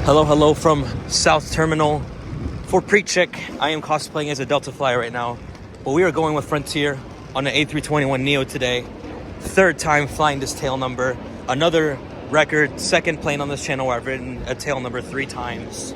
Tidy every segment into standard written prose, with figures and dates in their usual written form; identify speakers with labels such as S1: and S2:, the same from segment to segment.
S1: Hello from South Terminal for pre-check. I am cosplaying as a Delta flyer right now, but we are going with Frontier on an A321neo today. Third time flying this tail number. Another record, second plane on this channel where I've ridden a tail number 3 times.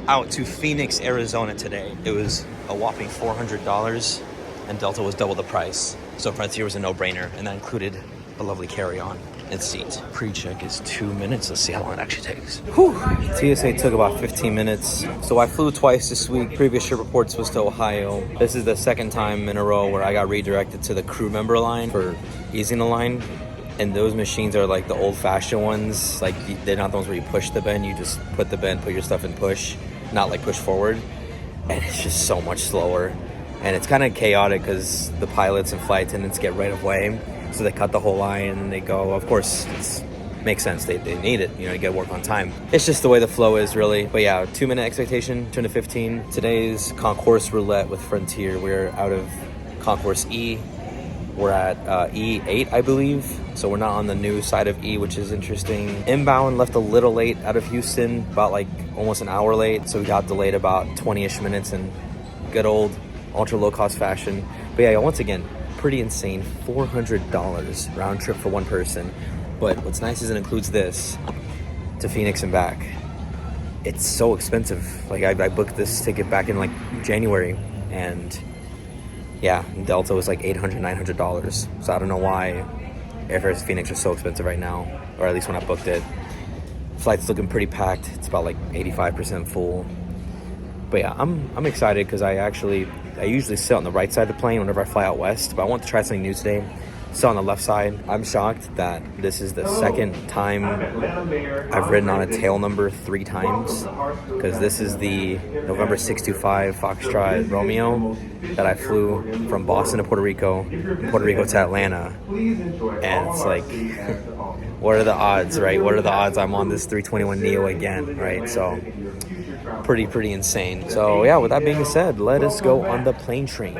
S1: Out to Phoenix, Arizona today. It was a whopping $400 and Delta was double the price. So Frontier was a no-brainer, and that included a lovely carry-on and seat. Pre-check is 2 minutes. Let's see how long it actually takes. Whew. TSA took about 15 minutes. So I flew twice this week. Previous trip reports was to Ohio. This is the second time in a row where I got redirected to the crew member line for easing the line. And those machines are like the old-fashioned ones. Like, they're not the ones where you push the bend. You just put the bend, put your stuff in push, not like push forward. And it's just so much slower. And it's kind of chaotic because the pilots and flight attendants get right of way. So they cut the whole line and they go, of course, it makes sense. They need it, you know, to get work on time. It's just the way the flow is, really. But yeah, 2-minute expectation, 2 to 15. Today's concourse roulette with Frontier. We're out of concourse E. We're at E8, I believe. So we're not on the new side of E, which is interesting. Inbound left a little late out of Houston, about like almost an hour late. So we got delayed about 20-ish minutes in good old ultra low cost fashion. But yeah, once again, pretty insane. $400 round trip for one person. But what's nice is it includes this to Phoenix and back. It's so expensive. Like I booked this ticket back in like January, and yeah, Delta was like $800, $900. So I don't know why airfares to Phoenix are so expensive right now, or at least when I booked it. Flight's looking pretty packed. It's about like 85% full. But yeah, I'm excited because I usually sit on the right side of the plane whenever I fly out west, but I want to try something new today. Sit on the left side. I'm shocked that this is the second time I've ridden on a tail number 3 times, because this is the November 625 Foxtrot Romeo that I flew from Boston to Puerto Rico, Puerto Rico to Atlanta. And it's like, what are the odds, right? What are the odds I'm on this 321neo again, right? So pretty insane. So yeah, with that being said, let us go on the plane train.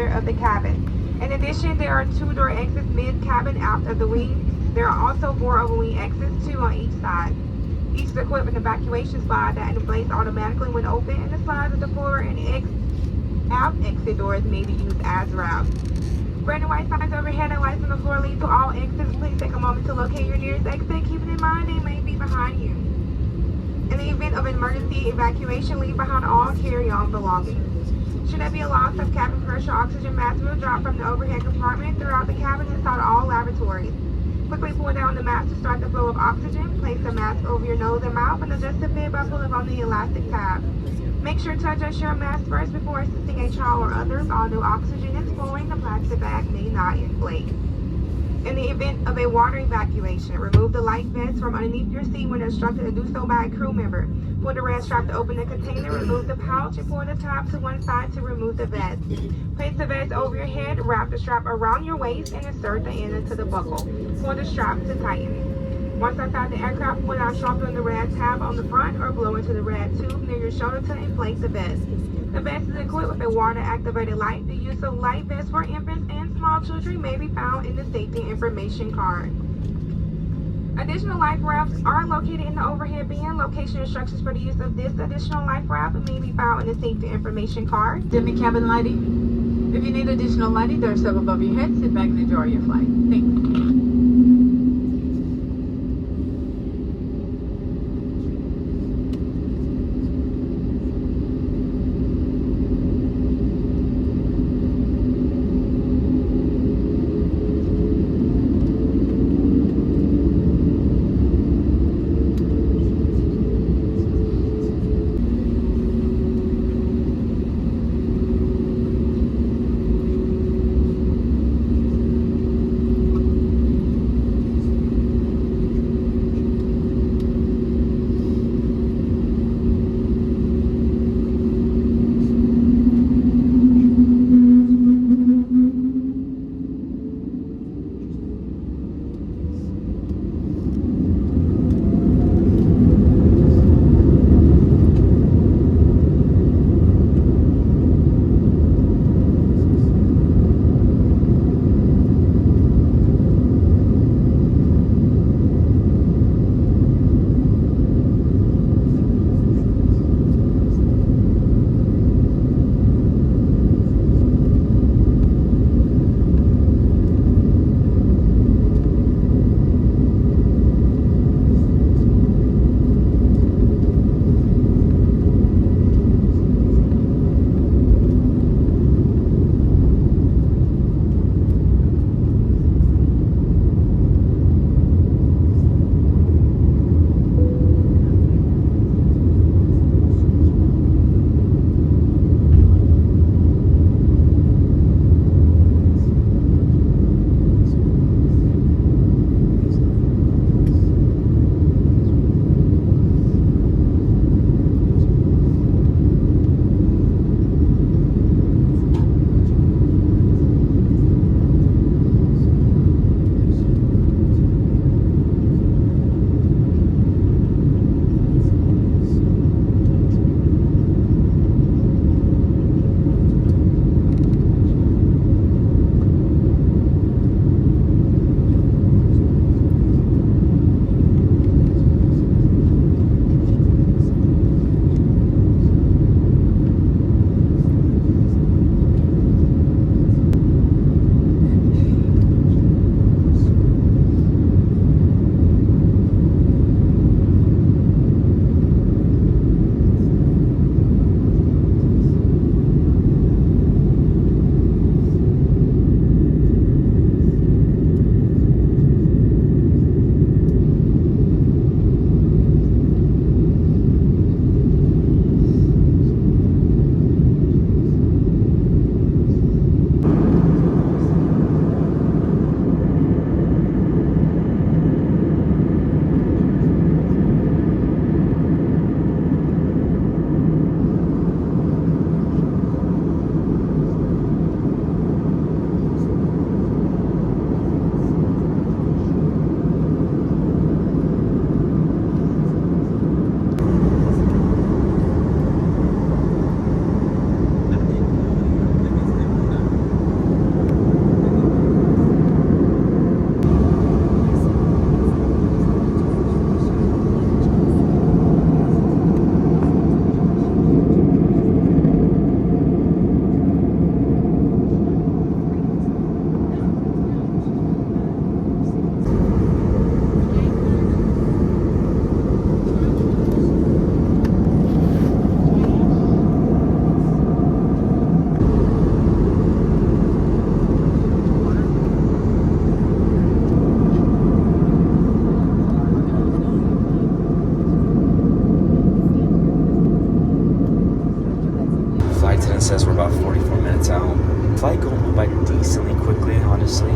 S2: Of the cabin. In addition, there are 2-door exits mid-cabin out of the wing. There are also 4 over-wing exits, 2 on each side. Each is equipped with an evacuation slide that inflates automatically when open, and the slides of the forward and aft exit doors may be used as routes. Red and white signs overhead and lights on the floor lead to all exits. Please take a moment to locate your nearest exit, keeping in mind they may be behind you. In the event of emergency evacuation, leave behind all carry-on belongings. Should there be a loss of cabin pressure, oxygen mask will drop from the overhead compartment throughout the cabin inside all lavatories. Quickly pull down the mask to start the flow of oxygen. Place the mask over your nose and mouth and adjust the fit by pulling on the elastic tab. Make sure to adjust your mask first before assisting a child or others. Although oxygen is flowing, the plastic bag may not inflate. In the event of a water evacuation, remove the life vest from underneath your seat when instructed to do so by a crew member. Pull the red strap to open the container, remove the pouch, and pull the top to one side to remove the vest. Place the vest over your head, wrap the strap around your waist, and insert the end into the buckle. Pull the strap to tighten. Once outside the aircraft, pull out sharply on the red tab on the front or blow into the red tube near your shoulder to inflate the vest. The vest is equipped with a water-activated light. The use of light vests for infants and small children may be found in the safety information card. Additional life rafts are located in the overhead bin. Location instructions for the use of this additional life raft may be found in the safety information card.
S3: Dimming cabin lighting. If you need additional lighting, there are several above your head. Sit back and enjoy your flight. Thank you.
S1: it says we're about 44 minutes out. Flight going by decently quickly, honestly.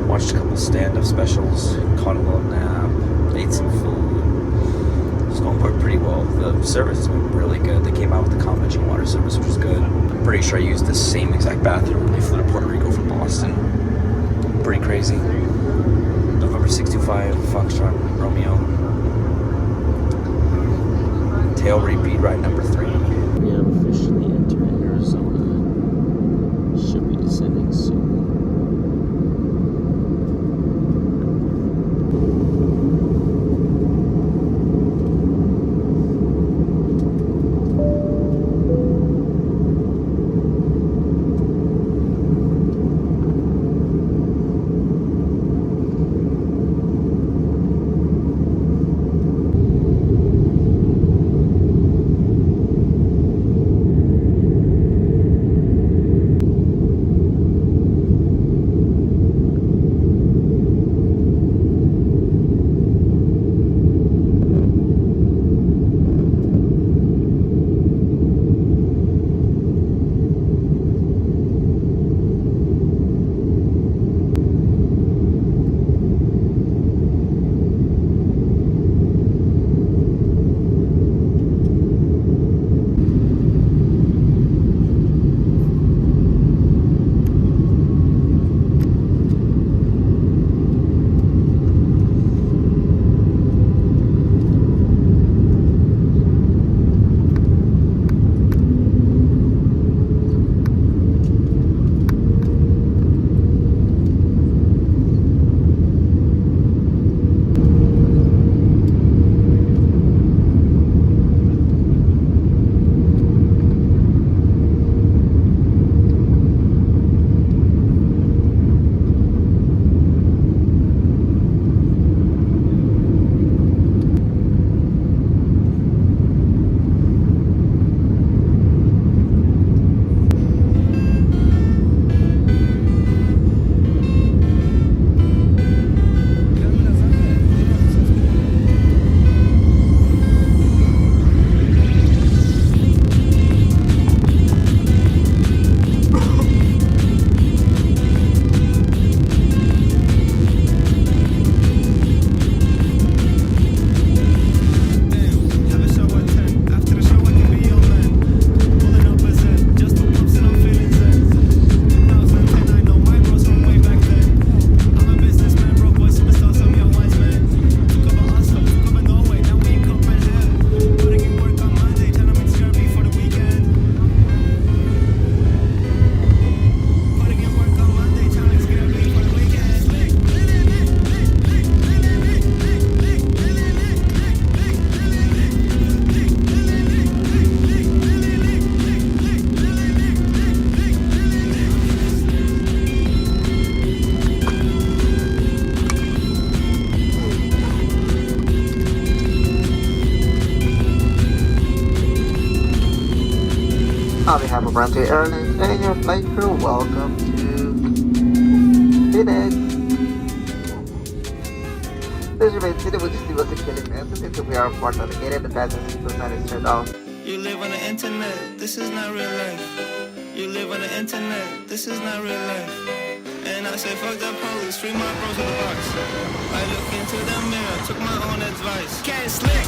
S1: Watched a couple stand-up specials, caught a little nap, ate some food. It's going pretty well. The service has been really good. They came out with the complimentary water service, which was good. I'm pretty sure I used the same exact bathroom when I flew to Puerto Rico from Boston. Pretty crazy. November 625, Foxtrot, Romeo. Tail repeat ride number 3. We have officially entered Arizona. Should be descending soon.
S4: On behalf of Airlines and your flight crew, welcome to PHX. Please remain seated with your seatbelt securely fastened until we are part of the gate and the passenger seatbelt sign is turned off.
S5: You live on the internet, this is not real life. You live on the internet, this is not real life. And I say fuck the police, free my bros in the box. I look into the mirror, took my own advice. Can't slip.